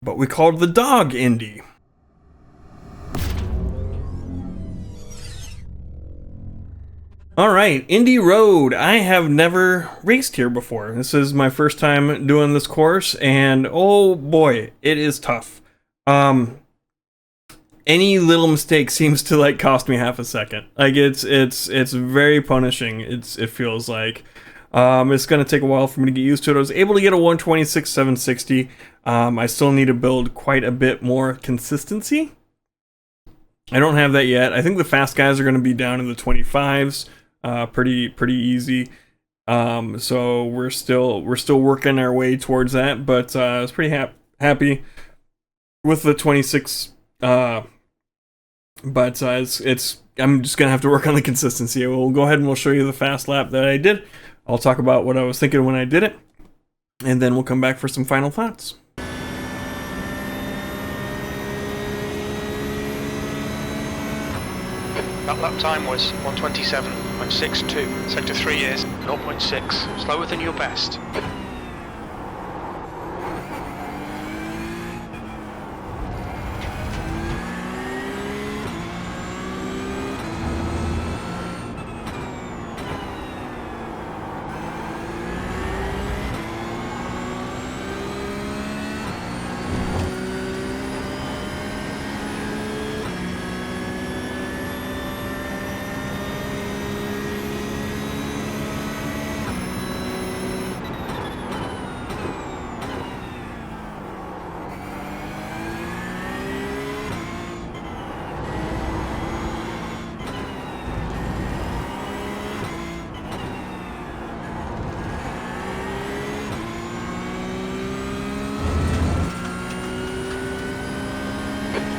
but we called the dog Indy. Alright, Indy Road. I have never raced here before. This is my first time doing this course, and oh boy, it is tough. Any little mistake seems to like cost me half a second. Like it's very punishing. It feels like. It's gonna take a while for me to get used to it. I was able to get a 126 760. I still need to build quite a bit more consistency. I don't have that yet. I think the fast guys are gonna be down in the 25s. Pretty easy. So we're still working our way towards that, but I was pretty happy with the 26. But I'm just gonna have to work on the consistency. We'll go ahead and we'll show you the fast lap that I did. I'll talk about what I was thinking when I did it, and then we'll come back for some final thoughts. That lap time was 127.62. Sector 3 is 0.6, slower than your best.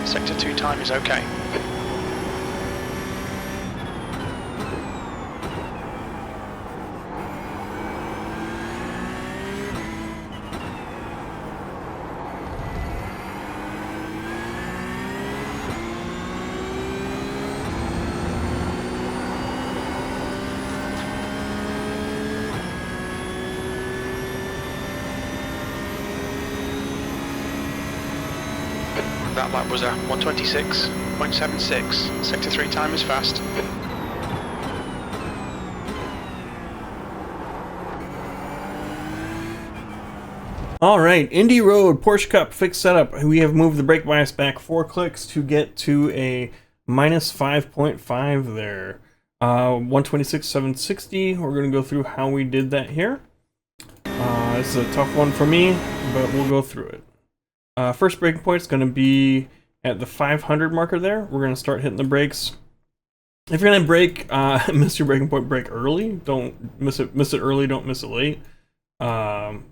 Sector 2 time is okay. That lap was a 126.76. Sector 3 time is fast. Alright, Indy Road, Porsche Cup, fixed setup. We have moved the brake bias back 4 clicks to get to a minus 5.5 there. 126 760. We're going to go through how we did that here. This is a tough one for me, but we'll go through it. First braking point is going to be at the 500 marker there. We're going to start hitting the brakes. If you're going to brake, miss your braking point, brake early. Don't miss it early, don't miss it late. That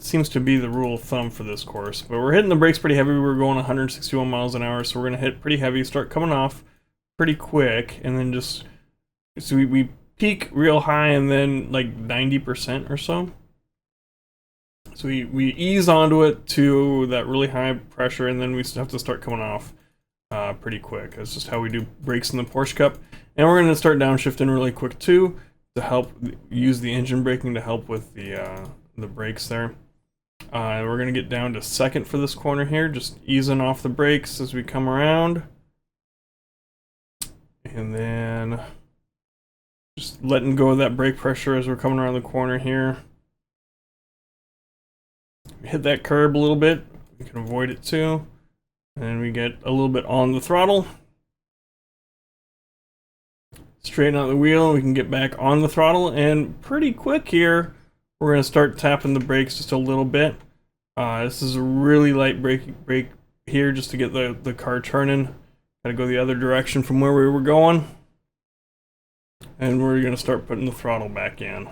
seems to be the rule of thumb for this course. But we're hitting the brakes pretty heavy. We're going 161 miles an hour, so we're going to hit pretty heavy, start coming off pretty quick, and then just... So we peak real high and then like 90% or so. So we ease onto it to that really high pressure, and then we have to start coming off pretty quick. That's just how we do brakes in the Porsche Cup. And we're going to start downshifting really quick too, to help use the engine braking to help with the brakes there. We're going to get down to second for this corner here, just easing off the brakes as we come around. And then just letting go of that brake pressure as we're coming around the corner here. Hit that curb a little bit, we can avoid it too, and we get a little bit on the throttle. Straighten out the wheel, we can get back on the throttle, and pretty quick here, we're going to start tapping the brakes just a little bit. This is a really light brake here just to get the car turning. Gotta go the other direction from where we were going. And we're going to start putting the throttle back in.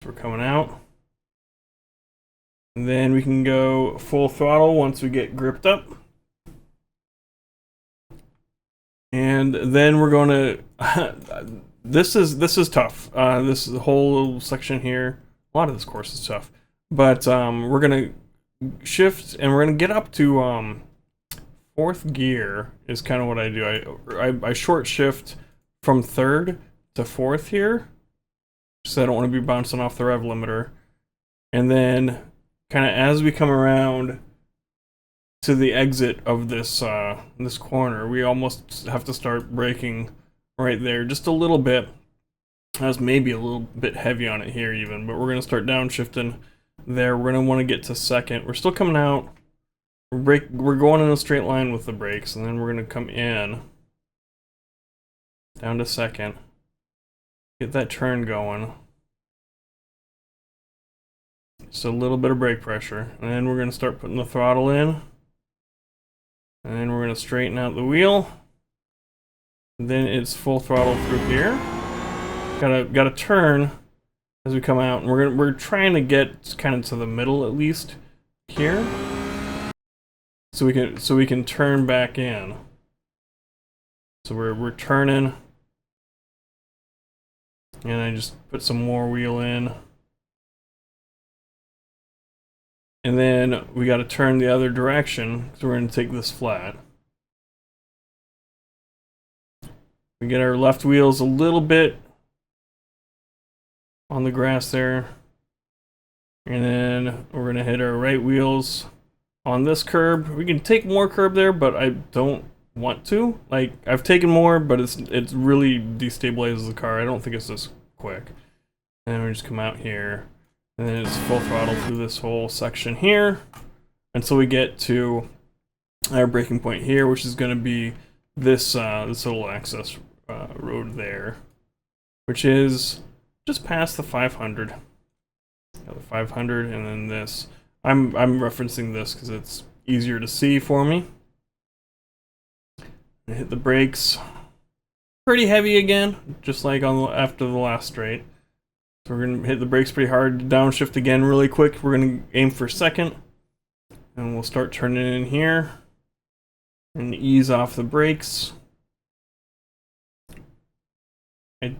So we're coming out. And then we can go full throttle once we get gripped up. And then we're going to... this is tough. This is the whole section here. A lot of this course is tough. But we're going to shift and we're going to get up to 4th gear is kind of what I do. I short shift from 3rd to 4th here. So I don't want to be bouncing off the rev limiter. And then... kind of as we come around to the exit of this this corner, we almost have to start braking right there just a little bit. That's maybe a little bit heavy on it here even, but we're gonna start downshifting there. We're gonna want to get to second. We're still coming out. We're going in a straight line with the brakes, and then we're gonna come in down to second. Get that turn going. Just a little bit of brake pressure, and then we're gonna start putting the throttle in, and then we're gonna straighten out the wheel. And then it's full throttle through here. Gotta turn as we come out, and we're trying to get kind of to the middle at least here, so we can turn back in. So we're turning, and I just put some more wheel in, and then we got to turn the other direction because we're going to take this flat. We get our left wheels a little bit on the grass there, and then we're gonna hit our right wheels on this curb. We can take more curb there, but I don't want to. Like, I've taken more, but it's really destabilizes the car. I don't think it's this quick. And then we just come out here, and then it's full throttle through this whole section here until we get to our braking point here, which is gonna be this this little access road there, which is just past the 500. Got the 500, and then this. I'm referencing this because it's easier to see for me. I hit the brakes. Pretty heavy again, just like after the last straight. So we're gonna hit the brakes pretty hard. Downshift again, really quick. We're gonna aim for second, and we'll start turning in here and ease off the brakes. I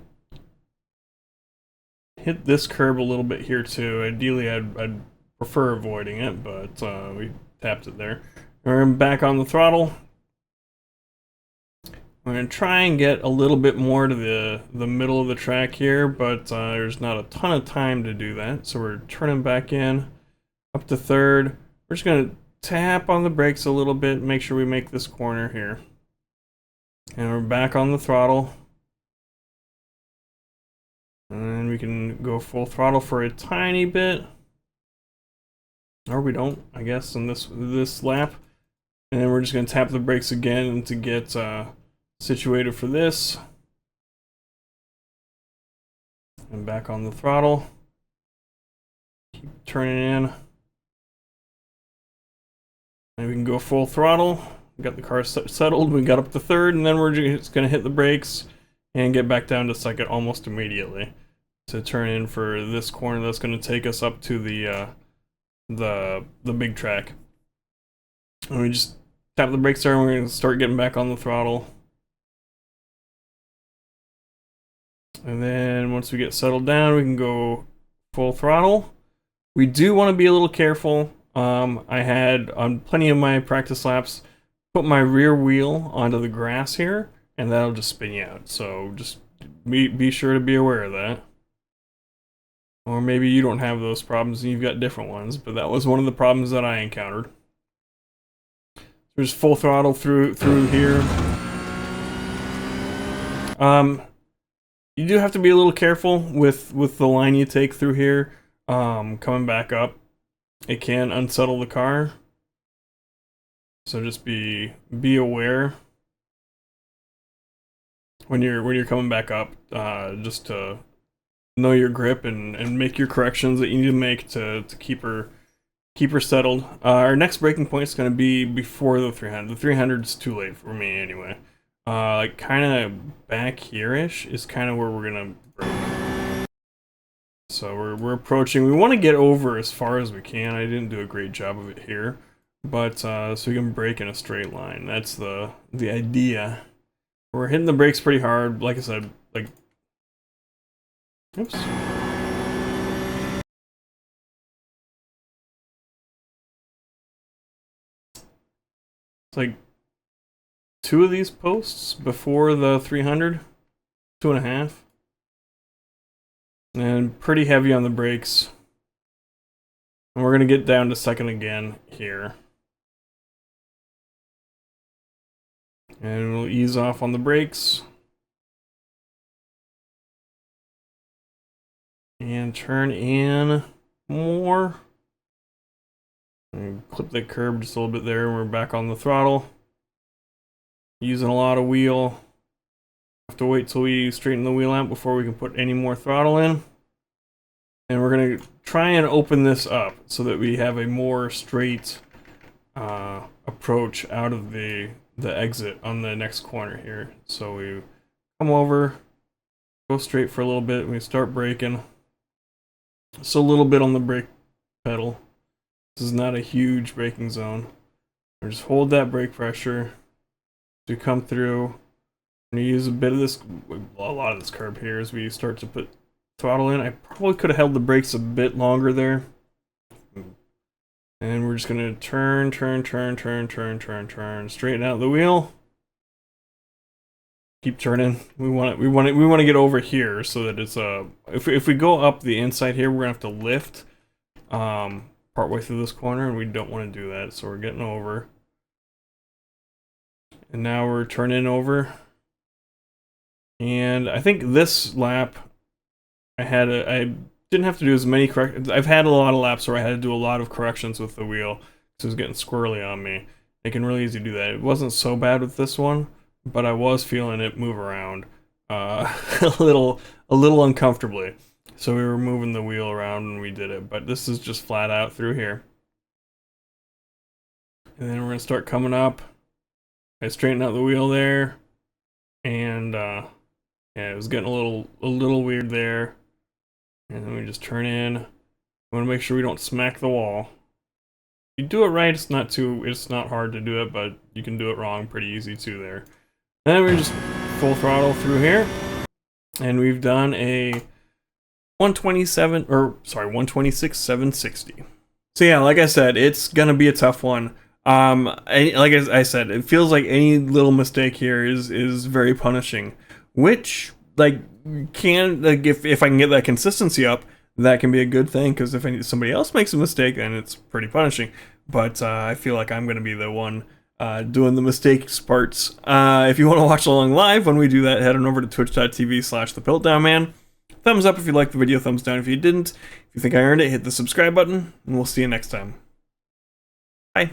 hit this curb a little bit here too. Ideally, I'd prefer avoiding it, but we tapped it there. We're back on the throttle. We're gonna try and get a little bit more to the middle of the track here, but there's not a ton of time to do that. So we're turning back in up to third. We're just gonna tap on the brakes a little bit, make sure we make this corner here. And we're back on the throttle. And then we can go full throttle for a tiny bit. Or we don't, I guess, in this lap. And then we're just going to tap the brakes again to get situated for this. And back on the throttle. Keep turning in. And we can go full throttle. We got the car settled. We got up to third, and then we're just going to hit the brakes and get back down to second almost immediately to turn in for this corner that's going to take us up to the big track. And we just tap the brakes there, and we're going to start getting back on the throttle. And then once we get settled down, we can go full throttle. We do want to be a little careful. I had on plenty of my practice laps put my rear wheel onto the grass here, and that'll just spin you out. So just be sure to be aware of that. Or maybe you don't have those problems and you've got different ones, but that was one of the problems that I encountered. There's full throttle through here. You do have to be a little careful with the line you take through here. Coming back up, it can unsettle the car. So just be aware when you're coming back up, just to know your grip and make your corrections that you need to make to keep her settled. Our next braking point is going to be before the 300. The 300 is too late for me anyway. Like kind of back here-ish is kind of where we're gonna brake. So we're approaching. We want to get over as far as we can. I didn't do a great job of it here, but so we can brake in a straight line. That's the idea. We're hitting the brakes pretty hard. Like I said, like, oops. It's like 2 of these posts before the 300, 2.5. And pretty heavy on the brakes. And we're gonna get down to second again here. And we'll ease off on the brakes. And turn in more. And clip that curb just a little bit there, and we're back on the throttle. Using a lot of wheel. Have to wait till we straighten the wheel out before we can put any more throttle in. And we're going to try and open this up so that we have a more straight approach out of the exit on the next corner here. So we come over, go straight for a little bit, and we start braking. So a little bit on the brake pedal. This is not a huge braking zone. We just hold that brake pressure to come through. And you use a bit of this, a lot of this curb here as we start to put throttle in. I probably could have held the brakes a bit longer there. And we're just gonna turn, straighten out the wheel. Keep turning. We want to get over here so that it's if we go up the inside here, we're gonna have to lift partway through this corner, and we don't want to do that. So we're getting over. And now we're turning over. And I think this lap I didn't have to do as many corrections. I've had a lot of laps where I had to do a lot of corrections with the wheel because it was getting squirrely on me. It can really easily do that. It wasn't so bad with this one, but I was feeling it move around a little uncomfortably. So we were moving the wheel around and we did it. But this is just flat out through here. And then we're gonna start coming up. I straightened out the wheel there, and yeah, it was getting a little weird there. And then we just turn in. We want to make sure we don't smack the wall. If you do it right, it's not hard to do it, but you can do it wrong pretty easy too there. And then we just full throttle through here. And we've done a 126,760. So yeah, like I said, it's gonna be a tough one. Like I said, it feels like any little mistake here is very punishing, which if I can get that consistency up, that can be a good thing, because if somebody else makes a mistake, then it's pretty punishing. But I feel like I'm going to be the one doing the mistakes parts. If you want to watch along live when we do that, head on over to twitch.tv/thepiltdownman. Thumbs up if you liked the video, thumbs down if you didn't. If you think I earned it, hit the subscribe button, and we'll see you next time. Bye.